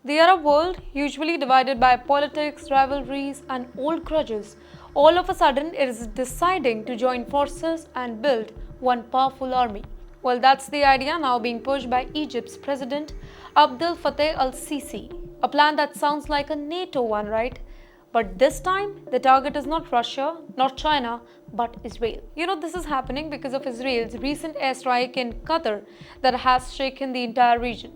The Arab world, usually divided by politics, rivalries, and old grudges, all of a sudden is deciding to join forces and build one powerful army. Well, that's the idea now being pushed by Egypt's president Abdel Fattah Al-Sisi. A plan that sounds like a NATO one, right? But this time, the target is not Russia, not China, but Israel. This is happening because of Israel's recent airstrike in Qatar that has shaken the entire region.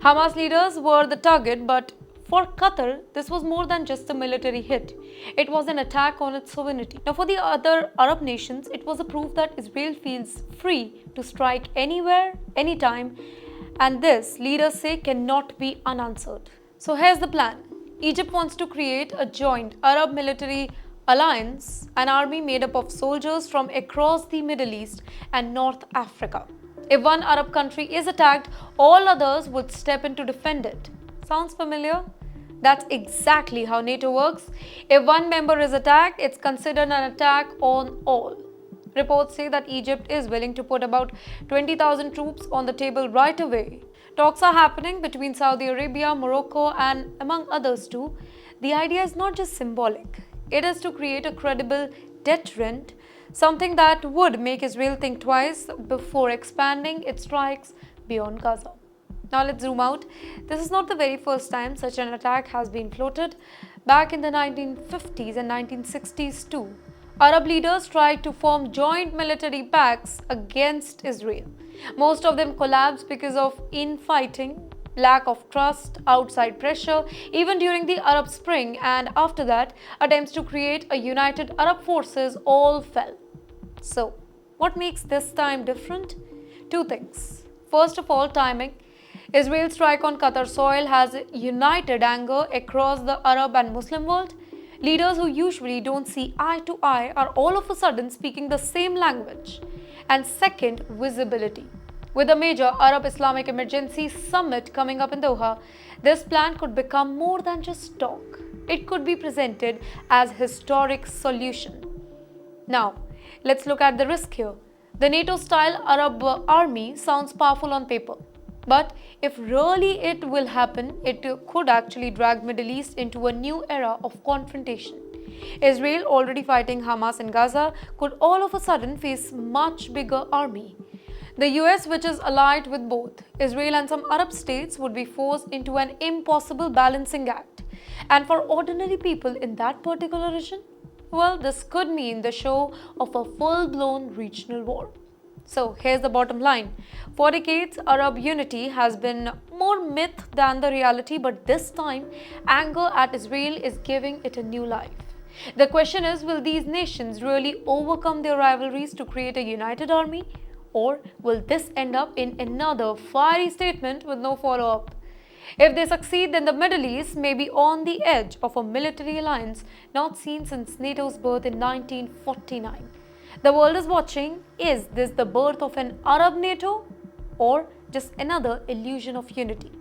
Hamas leaders were the target, but for Qatar, this was more than just a military hit. It was an attack on its sovereignty. Now, for the other Arab nations, it was a proof that Israel feels free to strike anywhere, anytime, and this, leaders say, cannot be unanswered. So here's the plan. Egypt wants to create a joint Arab military alliance, an army made up of soldiers from across the Middle East and North Africa. If one Arab country is attacked, all others would step in to defend it. Sounds familiar? That's exactly how NATO works. If one member is attacked, it's considered an attack on all. Reports say that Egypt is willing to put about 20,000 troops on the table right away. Talks are happening between Saudi Arabia, Morocco, and among others too. The idea is not just symbolic. It is to create a credible deterrent, something that would make Israel think twice before expanding its strikes beyond Gaza. Now let's zoom out. This is not the very first time such an attack has been floated. Back in the 1950s and 1960s too, Arab leaders tried to form joint military pacts against Israel. Most of them collapsed because of infighting, lack of trust, outside pressure, even during the Arab Spring, and after that, attempts to create a united Arab forces all fell. So, what makes this time different? Two things. First of all, timing. Israel's strike on Qatar soil has united anger across the Arab and Muslim world. Leaders who usually don't see eye to eye are all of a sudden speaking the same language. And second, visibility. With a major Arab Islamic emergency summit coming up in Doha, this plan could become more than just talk. It could be presented as a historic solution. Now, let's look at the risk here. The NATO-style Arab army sounds powerful on paper. But if really it will happen, it could actually drag Middle East into a new era of confrontation. Israel, already fighting Hamas in Gaza, could all of a sudden face much bigger army. The US, which is allied with both Israel and some Arab states, would be forced into an impossible balancing act. And for ordinary people in that particular region, well, this could mean the show of a full-blown regional war. So here's the bottom line. For decades, Arab unity has been more myth than the reality, but this time, anger at Israel is giving it a new life. The question is, will these nations really overcome their rivalries to create a united army? Or will this end up in another fiery statement with no follow-up? If they succeed, then the Middle East may be on the edge of a military alliance not seen since NATO's birth in 1949. The world is watching. Is this the birth of an Arab NATO or just another illusion of unity?